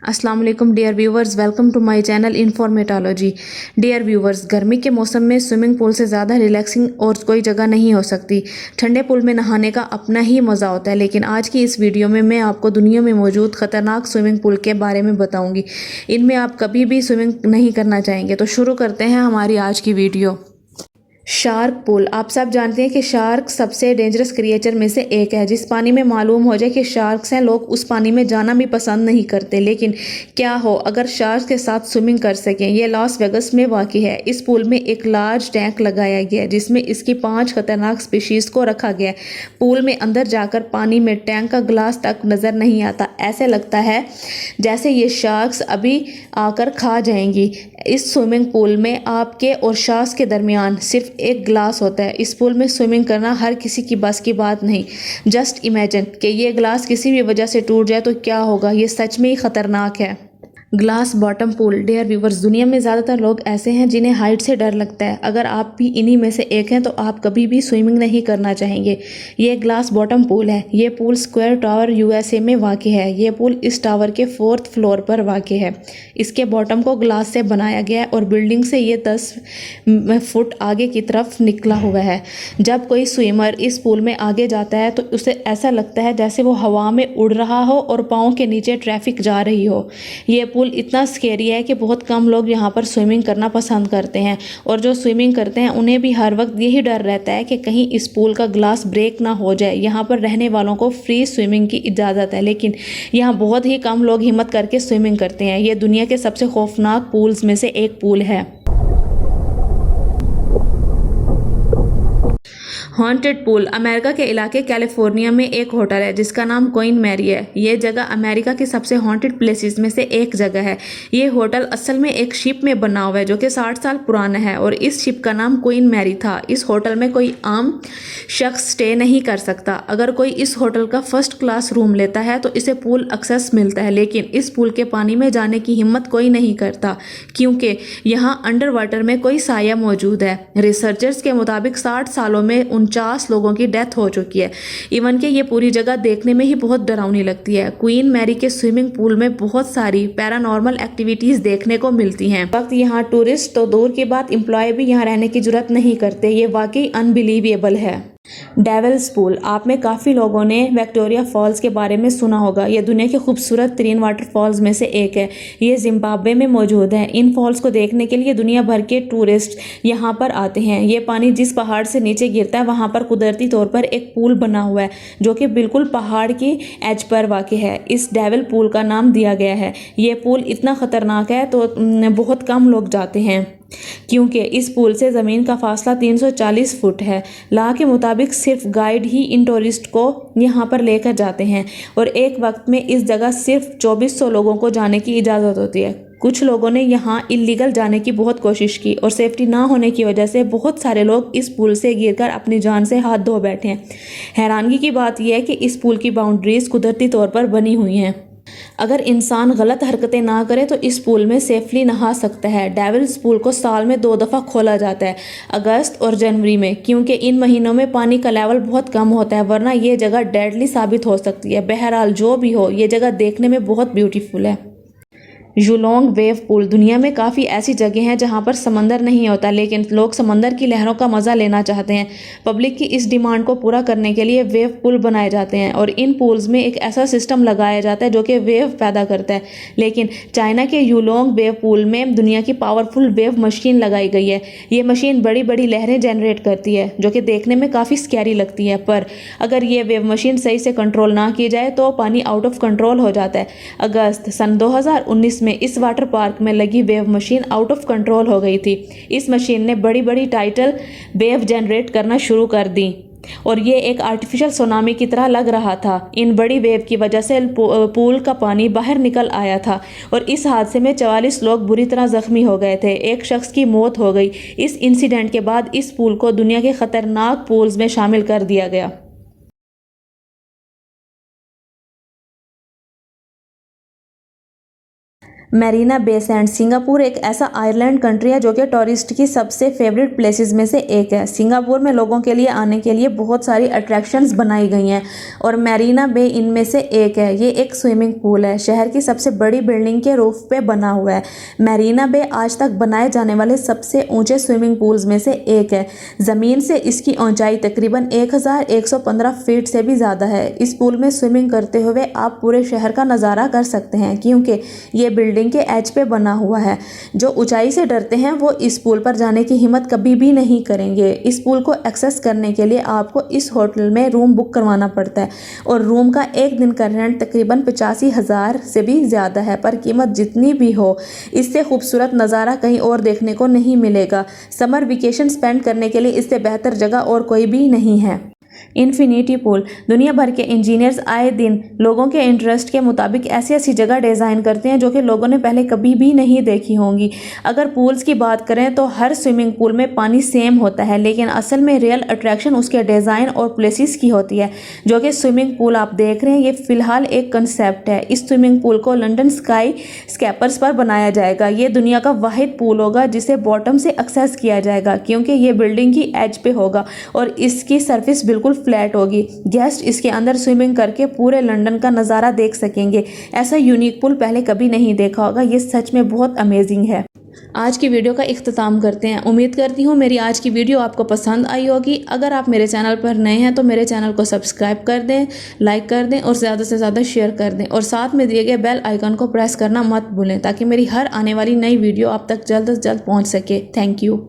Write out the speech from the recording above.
अस्सलाम वालेकुम dear viewers, welcome to my channel Informatology. Dear viewers, गर्मी के मौसम में स्विमिंग पूल से ज़्यादा रिलैक्सिंग और कोई जगह नहीं हो सकती। ठंडे पूल में नहाने का अपना ही मज़ा होता है, लेकिन आज की इस वीडियो में मैं आपको दुनिया में मौजूद ख़तरनाक स्विमिंग पूल के बारे में बताऊंगी। इनमें आप कभी भी स्विमिंग नहीं करना चाहेंगे। तो शुरू करते हैं हमारी आज की वीडियो। Shark pool. आप सब जानते हैं कि शार्क सबसे डेंजरस क्रिएचर में से एक है। जिस पानी में मालूम हो जाए कि शार्क्स हैं, लोग उस पानी में जाना भी पसंद नहीं करते। लेकिन क्या हो अगर शार्क के साथ स्विमिंग कर सकें। ये लॉस वेगस में वाक़ है। इस पूल में एक लार्ज टैंक लगाया गया है जिसमें इसकी 5 खतरनाक स्पीशीज़ को रखा गया है। पूल में अंदर जाकर पानी में टैंक का ग्लास तक नज़र नहीं आता। ऐसे लगता है जैसे ये शार्क्स अभी आकर खा जाएंगी। इस स्विमिंग पूल में आपके और शार्क्स के दरमियान सिर्फ एक ग्लास होता है। इस पूल में स्विमिंग करना हर किसी की बस की बात नहीं। जस्ट इमेजिन कि ये ग्लास किसी भी वजह से टूट जाए तो क्या होगा। ये सच में ही खतरनाक है। Glass bottom pool. Dear viewers, दुनिया में ज़्यादातर लोग ऐसे हैं जिन्हें हाइट से डर लगता है। अगर आप भी इन्हीं में से एक हैं तो आप कभी भी स्विमिंग नहीं करना चाहेंगे। ये ग्लास बॉटम पूल है। ये पूल स्क्वायर टावर यूएसए में वाक़ है। ये पूल इस टावर के 4th फ्लोर पर वाक़ है। इसके बॉटम को ग्लास से बनाया गया है और बिल्डिंग से ये 10 फुट आगे की तरफ निकला हुआ है। जब कोई स्विमर इस पूल में आगे जाता है तो उसे ऐसा लगता है जैसे वो हवा में उड़ रहा हो और पाँव के नीचे ट्रैफिक जा रही हो। ये पूल इतना स्केरी है कि बहुत कम लोग यहाँ पर स्विमिंग करना पसंद करते हैं, और जो स्विमिंग करते हैं उन्हें भी हर वक्त यही डर रहता है कि कहीं इस पूल का ग्लास ब्रेक ना हो जाए। यहाँ पर रहने वालों को फ्री स्विमिंग की इजाज़त है, लेकिन यहाँ बहुत ही कम लोग हिम्मत करके स्विमिंग करते हैं। ये दुनिया के सबसे खौफनाक पूल्स में से एक पूल है। Haunted pool. अमेरिका के इलाके कैलिफोर्निया में एक होटल है जिसका नाम क्वीन मैरी है। ये जगह अमेरिका की सबसे हॉन्टेड प्लेसेस में से एक जगह है। ये होटल असल में एक शिप में बना हुआ है जो कि 60 साल पुराना है, और इस शिप का नाम क्वीन मैरी था। इस होटल में कोई आम शख्स स्टे नहीं कर सकता। अगर कोई इस होटल का फर्स्ट क्लास रूम लेता है तो इसे पूल एक्सेस मिलता है, लेकिन इस पूल के पानी में जाने की हिम्मत कोई नहीं करता क्योंकि यहाँ अंडर वाटर में कोई साया मौजूद है। रिसर्चर्स के मुताबिक 60 सालों में 49 लोगों की डेथ हो चुकी है। इवन कि ये पूरी जगह देखने में ही बहुत डरावनी लगती है। क्वीन मैरी के स्विमिंग पूल में बहुत सारी पैरानॉर्मल एक्टिविटीज देखने को मिलती हैं। वक्त यहाँ टूरिस्ट तो दूर की बात, एम्प्लॉय भी यहाँ रहने की जरूरत नहीं करते। ये वाकई अनबिलीवेबल है। Devil's pool. आप में काफ़ी लोगों ने विक्टोरिया फॉल्स के बारे में सुना होगा। यह दुनिया के खूबसूरत तरीन वाटरफॉल्स में से एक है। ये जिम्बाब्वे में मौजूद है। इन फॉल्स को देखने के लिए दुनिया भर के टूरिस्ट यहाँ पर आते हैं। ये पानी जिस पहाड़ से नीचे गिरता है वहाँ पर कुदरती तौर पर एक पुल बना हुआ है जो कि बिल्कुल पहाड़ की एज पर वाक़ है। इस डेविल पूल का नाम दिया गया है। ये पुल इतना ख़तरनाक है तो बहुत कम लोग जाते हैं क्योंकि इस पुल से ज़मीन का फासला 340 फुट है। लॉ के मुताबिक सिर्फ गाइड ही इन टूरिस्ट को यहाँ पर लेकर जाते हैं, और एक वक्त में इस जगह सिर्फ 2400 लोगों को जाने की इजाज़त होती है। कुछ लोगों ने यहाँ इलीगल जाने की बहुत कोशिश की और सेफ्टी ना होने की वजह से बहुत सारे लोग इस पुल से गिरकर अपनी जान से हाथ धो बैठे हैं। हैरानगी की बात यह है कि इस पुल की बाउंड्रीज कुदरती तौर पर बनी हुई हैं। अगर इंसान गलत हरकतें ना करे तो इस पूल में सेफली नहा सकता है। डेविल्स पूल को साल में 2 दफ़ा खोला जाता है, अगस्त और जनवरी में, क्योंकि इन महीनों में पानी का लेवल बहुत कम होता है, वरना ये जगह डेडली साबित हो सकती है। बहरहाल जो भी हो, ये जगह देखने में बहुत ब्यूटीफुल है। यूलोंग वेव पूल। दुनिया में काफ़ी ऐसी जगह हैं जहां पर समंदर नहीं होता, लेकिन लोग समंदर की लहरों का मज़ा लेना चाहते हैं। पब्लिक की इस डिमांड को पूरा करने के लिए वेव पूल बनाए जाते हैं, और इन पूल्स में एक ऐसा सिस्टम लगाया जाता है जो कि वेव पैदा करता है। लेकिन चाइना के यूलोंग वेव पूल में दुनिया की पावरफुल वेव मशीन लगाई गई है। ये मशीन बड़ी बड़ी लहरें जनरेट करती है जो कि देखने में काफ़ी स्कैरी लगती है, पर अगर ये वेव मशीन सही से कंट्रोल ना की जाए तो पानी आउट ऑफ कंट्रोल हो जाता है। अगस्त सन 2019 में इस वाटर पार्क में लगी wave machine out of control हो गई थी। इस मशीन ने बड़ी बड़ी टाइडल वेव जनरेट करना शुरू कर दी, और ये एक आर्टिफिशियल सुनामी की तरह लग रहा था। इन बड़ी वेव की वजह से पूल का पानी बाहर निकल आया था, और इस हादसे में 44 लोग बुरी तरह जख्मी हो गए थे। एक शख्स की मौत हो गई। इस इंसिडेंट के बाद इस पूल को दुनिया के खतरनाक पूल्स में शामिल कर दिया गया। मैरीना बे सैंड सिंगापुर एक ऐसा आइलैंड कंट्री है जो कि टूरिस्ट की सबसे फेवरेट प्लेसेस में से एक है। सिंगापुर में लोगों के लिए आने के लिए बहुत सारी अट्रैक्शंस बनाई गई हैं और मैरीना बे इनमें से एक है। ये एक स्विमिंग पूल है, शहर की सबसे बड़ी बिल्डिंग के रूफ पे बना हुआ है। मैरीना बे आज तक बनाए जाने वाले सबसे ऊंचे स्विमिंग पूल्स में से एक है। ज़मीन से इसकी ऊंचाई तकरीबन 1115 फीट से भी ज़्यादा है। इस पूल में स्विमिंग करते हुए आप पूरे शहर का नज़ारा कर सकते हैं क्योंकि ये बिल्डिंग के एज पे बना हुआ है। जो ऊंचाई से डरते हैं वो इस पूल पर जाने की हिम्मत कभी भी नहीं करेंगे। इस पूल को एक्सेस करने के लिए आपको इस होटल में रूम बुक करवाना पड़ता है और रूम का एक दिन का रेंट तकरीबन 85,000 से भी ज़्यादा है। पर कीमत जितनी भी हो, इससे खूबसूरत नज़ारा कहीं और देखने को नहीं मिलेगा। समर वेकेशन स्पेंड करने के लिए इससे बेहतर जगह और कोई भी नहीं है। Infinity pool. दुनिया भर के इंजीनियर्स आए दिन लोगों के इंटरेस्ट के मुताबिक ऐसी ऐसी जगह डिज़ाइन करते हैं जो कि लोगों ने पहले कभी भी नहीं देखी होंगी। अगर पूल्स की बात करें तो हर स्विमिंग पूल में पानी सेम होता है, लेकिन असल में रियल अट्रैक्शन उसके डिज़ाइन और प्लेसेस की होती है। जो कि स्विमिंग पूल आप देख रहे हैं, ये फ़िलहाल एक कंसेप्ट है। इस स्विमिंग पूल को लंदन स्काई स्कैपर्स पर बनाया जाएगा। ये दुनिया का वाहिद पूल होगा जिसे बॉटम से एक्सेस किया जाएगा क्योंकि ये बिल्डिंग की एज पे होगा और इसकी सरफेस बिल्कुल फ्लैट होगी। गेस्ट इसके अंदर स्विमिंग करके पूरे लंदन का नज़ारा देख सकेंगे। ऐसा यूनिक पूल पहले कभी नहीं देखा होगा। ये सच में बहुत अमेजिंग है। आज की वीडियो का इख्तिताम करते हैं। उम्मीद करती हूँ मेरी आज की वीडियो आपको पसंद आई होगी। अगर आप मेरे चैनल पर नए हैं तो मेरे चैनल को सब्सक्राइब कर दें, लाइक कर दें और ज़्यादा से ज़्यादा शेयर कर दें और साथ में दिए गए बेल आइकन को प्रेस करना मत भूलें ताकि मेरी हर आने वाली नई वीडियो आप तक जल्द से जल्द पहुँच सके। Thank you.